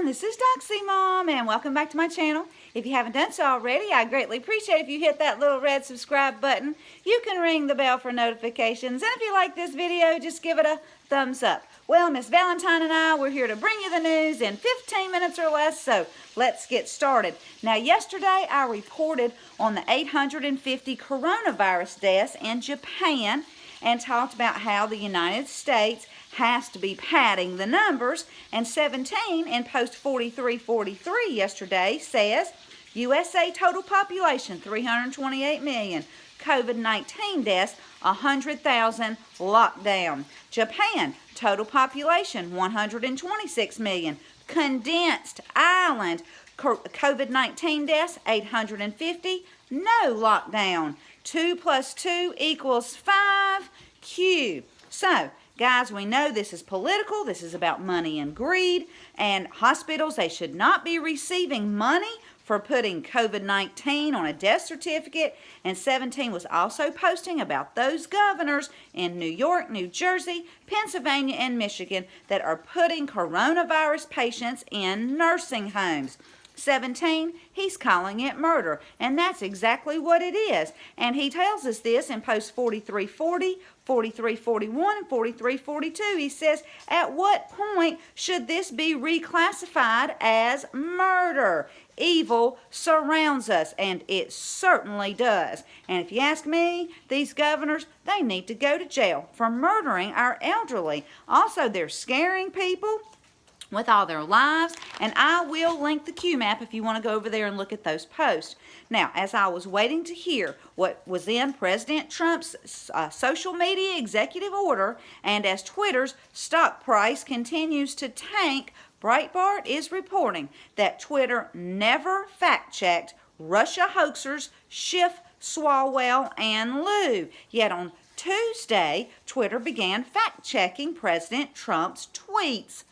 this is Doxy Mom, and welcome back to my channel. If you haven't done so already, I greatly appreciate if you hit that little red subscribe button. You can ring the bell for notifications, and if you like this video, just give it a thumbs up. Well, Miss Valentine and I, we're here to bring you the news in 15 minutes or less, so let's get started. Now, yesterday I reported on the 850 coronavirus deaths in Japan and talked about how the United States has to be padding the numbers, and 17 in post 4343 yesterday says USA total population 328 million, COVID-19 deaths 100,000, lockdown. Japan total population 126 million, condensed island, COVID-19 deaths 850, no lockdown. 2 plus 2 equals 5, Q. So, guys, we know this is political. This is about money and greed. And hospitals, they should not be receiving money for putting COVID-19 on a death certificate. And 17 was also posting about those governors in New York, New Jersey, Pennsylvania, and Michigan that are putting coronavirus patients in nursing homes. 17, he's calling it murder, and that's exactly what it is. And he tells us this in post 4340, 4341, and 4342. He says, at what point should this be reclassified as murder? Evil surrounds us, and it certainly does. And if you ask me, these governors, they need to go to jail for murdering our elderly. Also, they're scaring people with all their lives, and I will link the Q map if you want to go over there and look at those posts. Now, as I was waiting to hear what was in President Trump's social media executive order, and as Twitter's stock price continues to tank, Breitbart is reporting that Twitter never fact-checked Russia hoaxers Schiff, Swalwell, and Liu. Yet on Tuesday, Twitter began fact-checking President Trump's tweets.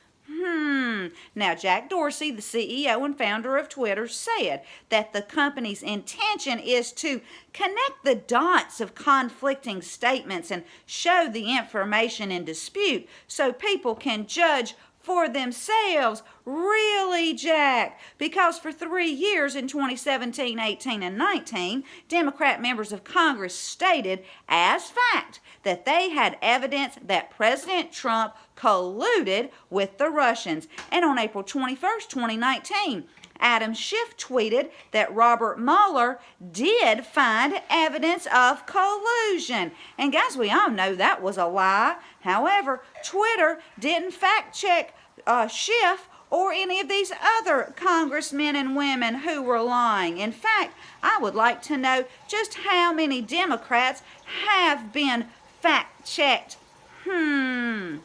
Now, Jack Dorsey, the CEO and founder of Twitter, said that the company's intention is to connect the dots of conflicting statements and show the information in dispute so people can judge for themselves. Really, Jack? Because for 3 years in 2017, 18, and 19, Democrat members of Congress stated as fact that they had evidence that President Trump colluded with the Russians. And on April 21st, 2019, Adam Schiff tweeted that Robert Mueller did find evidence of collusion. And guys, we all know that was a lie. However, Twitter didn't fact check Schiff or any of these other congressmen and women who were lying. In fact, I would like to know just how many Democrats have been fact-checked. And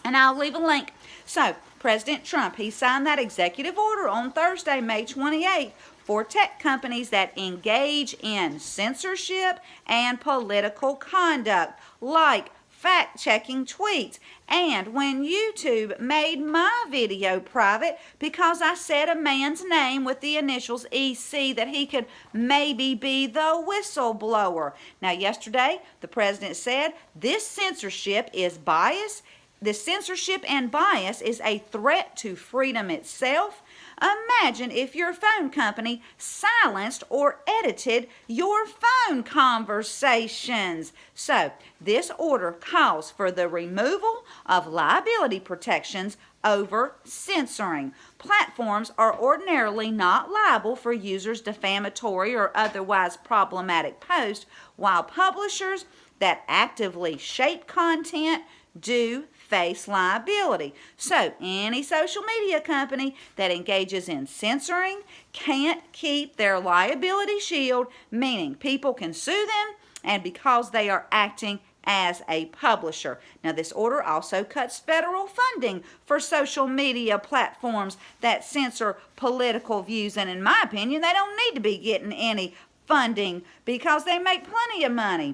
I'll leave a link. So, President Trump, he signed that executive order on Thursday, May 28th, for tech companies that engage in censorship and political conduct, like fact-checking tweets. And when YouTube made my video private because I said a man's name with the initials EC that he could maybe be the whistleblower. Now, yesterday, the president said this censorship is bias. This censorship and bias is a threat to freedom itself. Imagine if your phone company silenced or edited your phone conversations. So, this order calls for the removal of liability protections over censoring. Platforms are ordinarily not liable for users' defamatory or otherwise problematic posts, while publishers that actively shape content do face liability. So, any social media company that engages in censoring can't keep their liability shield, meaning people can sue them, and because they are acting as a publisher. Now, this order also cuts federal funding for social media platforms that censor political views, and in my opinion, they don't need to be getting any funding because they make plenty of money.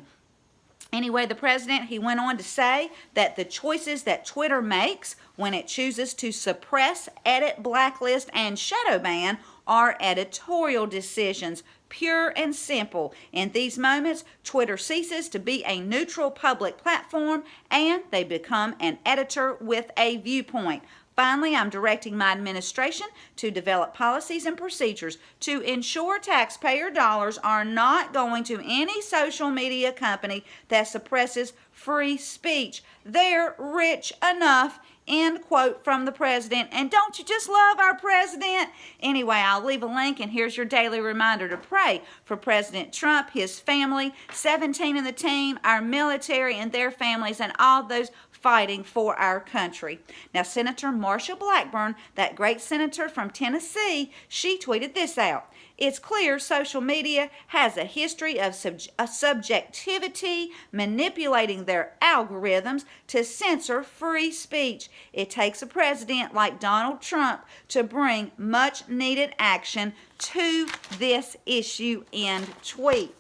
Anyway, the president, he went on to say that the choices that Twitter makes when it chooses to suppress, edit, blacklist, and shadow ban are editorial decisions, pure and simple. In these moments, Twitter ceases to be a neutral public platform and they become an editor with a viewpoint. Finally, I'm directing my administration to develop policies and procedures to ensure taxpayer dollars are not going to any social media company that suppresses free speech. They're rich enough. End quote from the president. And don't you just love our president? Anyway, I'll leave a link, and here's your daily reminder to pray for President Trump, his family, 17 in the team, our military and their families, and all those fighting for our country. Now, Senator Marsha Blackburn, that great senator from Tennessee, she tweeted this out. It's clear social media has a history of subjectivity, manipulating their algorithms to censor free speech. It takes a president like Donald Trump to bring much needed action to this issue. End tweet.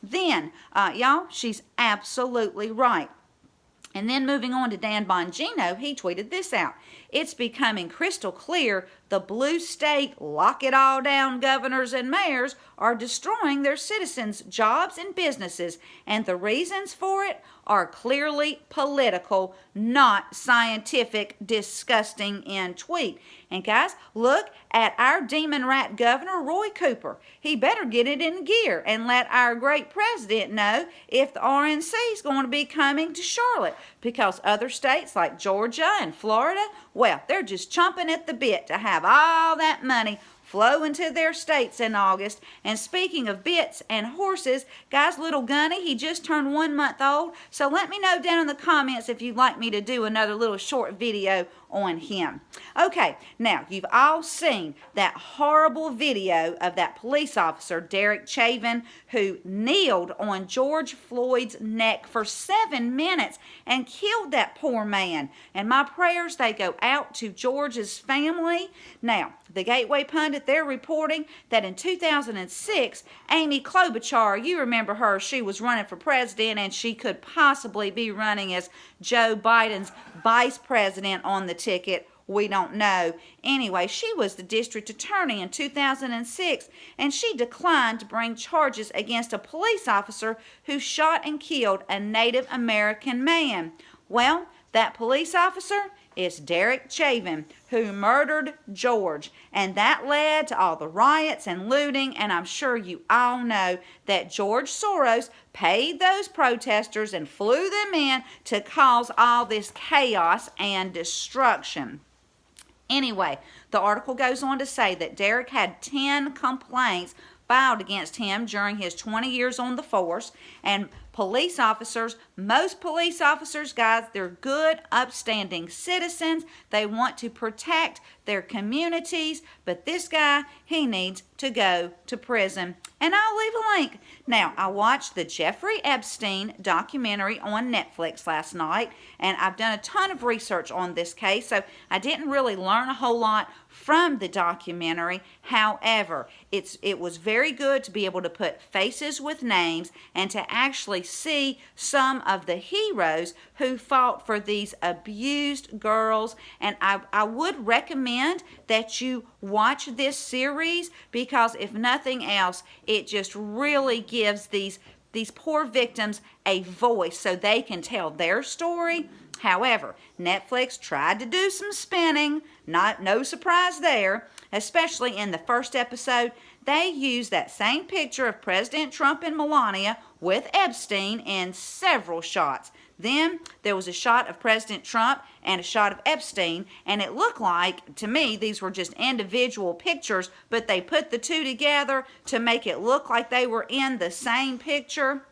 Then, y'all, she's absolutely right. And then moving on to Dan Bongino, he tweeted this out. It's becoming crystal clear the blue state lock-it-all-down governors and mayors are destroying their citizens' jobs and businesses, and the reasons for it are clearly political, not scientific. Disgusting. End tweet. And guys, look at our demon rat governor, Roy Cooper. He better get it in gear and let our great president know if the RNC is going to be coming to Charlotte, because other states like Georgia and Florida, well, they're just chomping at the bit to have all that money flow into their states in August. And speaking of bits and horses, guys, little Gunny, he just turned 1 month old. So let me know down in the comments if you'd like me to do another little short video on him. Okay, now you've all seen that horrible video of that police officer, Derek Chauvin, who kneeled on George Floyd's neck for 7 minutes and killed that poor man. And my prayers, they go out to George's family. Now, the Gateway Pundit, they're reporting that in 2006, Amy Klobuchar, you remember her, she was running for president, and she could possibly be running as Joe Biden's vice president on the ticket. We don't know. Anyway, she was the district attorney in 2006, and she declined to bring charges against a police officer who shot and killed a Native American man. Well, that police officer is Derek Chauvin, who murdered George, and that led to all the riots and looting. And I'm sure you all know that George Soros paid those protesters and flew them in to cause all this chaos and destruction. Anyway, the article goes on to say that Derek had 10 complaints filed against him during his 20 years on the force, and police officers, most police officers, guys, they're good, upstanding citizens. They want to protect their communities, but this guy, he needs to go to prison. And I'll leave a link. Now, I watched the Jeffrey Epstein documentary on Netflix last night, and I've done a ton of research on this case, so I didn't really learn a whole lot from the documentary. However, it was very good to be able to put faces with names and to actually see some of the heroes who fought for these abused girls. And I would recommend that you watch this series, because if nothing else, it just really gives these poor victims a voice so they can tell their story. However, Netflix tried to do some spinning, no surprise there, especially in the first episode. They used that same picture of President Trump and Melania with Epstein in several shots. Then there was a shot of President Trump and a shot of Epstein, and it looked like, to me, these were just individual pictures, but they put the two together to make it look like they were in the same picture.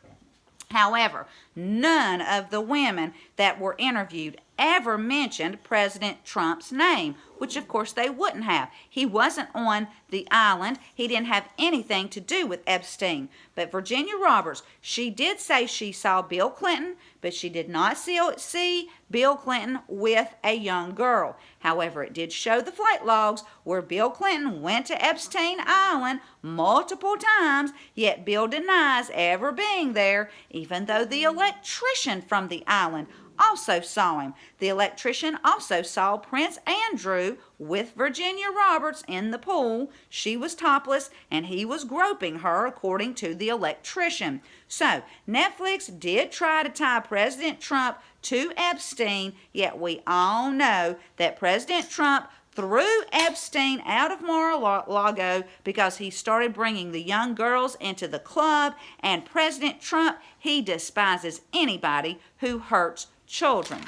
However, none of the women that were interviewed ever mentioned President Trump's name, which of course they wouldn't have. He wasn't on the island. He didn't have anything to do with Epstein. But Virginia Roberts, she did say she saw Bill Clinton, but she did not see Bill Clinton with a young girl. However, it did show the flight logs where Bill Clinton went to Epstein Island multiple times, yet Bill denies ever being there, even though the electrician from the island also saw him. The electrician also saw Prince Andrew with Virginia Roberts in the pool. She was topless and he was groping her, according to the electrician. So, Netflix did try to tie President Trump to Epstein, yet we all know that President Trump threw Epstein out of Mar-a-Lago because he started bringing the young girls into the club, and President Trump, he despises anybody who hurts children.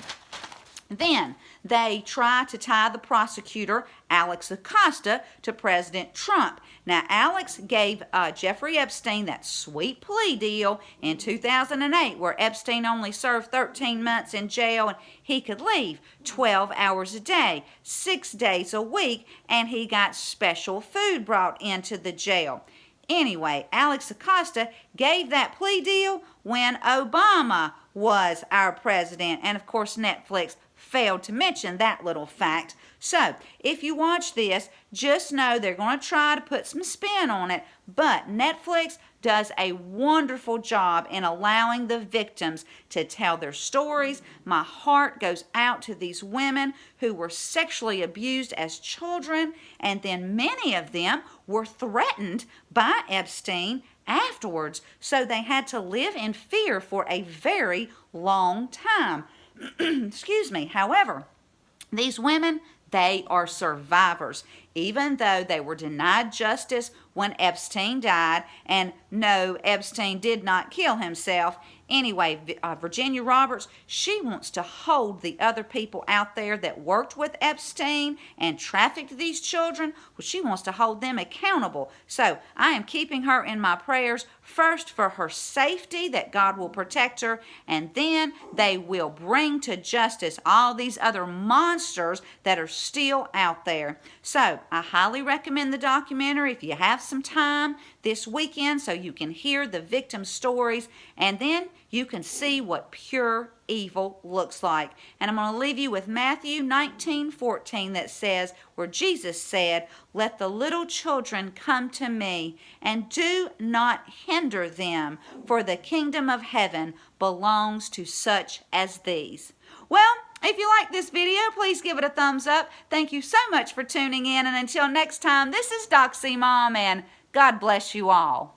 Then they try to tie the prosecutor, Alex Acosta, to President Trump. Now, Alex gave Jeffrey Epstein that sweet plea deal in 2008 where Epstein only served 13 months in jail and he could leave 12 hours a day, 6 days a week, and he got special food brought into the jail. Anyway, Alex Acosta gave that plea deal when Obama was our president, and of course Netflix failed to mention that little fact. So, if you watch this, just know they're going to try to put some spin on it, but Netflix does a wonderful job in allowing the victims to tell their stories. My heart goes out to these women who were sexually abused as children, and then many of them were threatened by Epstein afterwards, so they had to live in fear for a very long time. Excuse me. However, these women, they are survivors, even though they were denied justice when Epstein died. And no, Epstein did not kill himself. Anyway, Virginia Roberts, she wants to hold the other people out there that worked with Epstein and trafficked these children. Well, she wants to hold them accountable. So I am keeping her in my prayers, first for her safety, that God will protect her, and then they will bring to justice all these other monsters that are still out there. So I highly recommend the documentary if you have some time this weekend so you can hear the victim stories, and then you can see what pure evil looks like. And I'm going to leave you with Matthew 19:14 that says, where Jesus said, "Let the little children come to me, and do not hinder them, for the kingdom of heaven belongs to such as these." Well, if you like this video, please give it a thumbs up. Thank you so much for tuning in, and until next time, this is Doxy Mom, and God bless you all.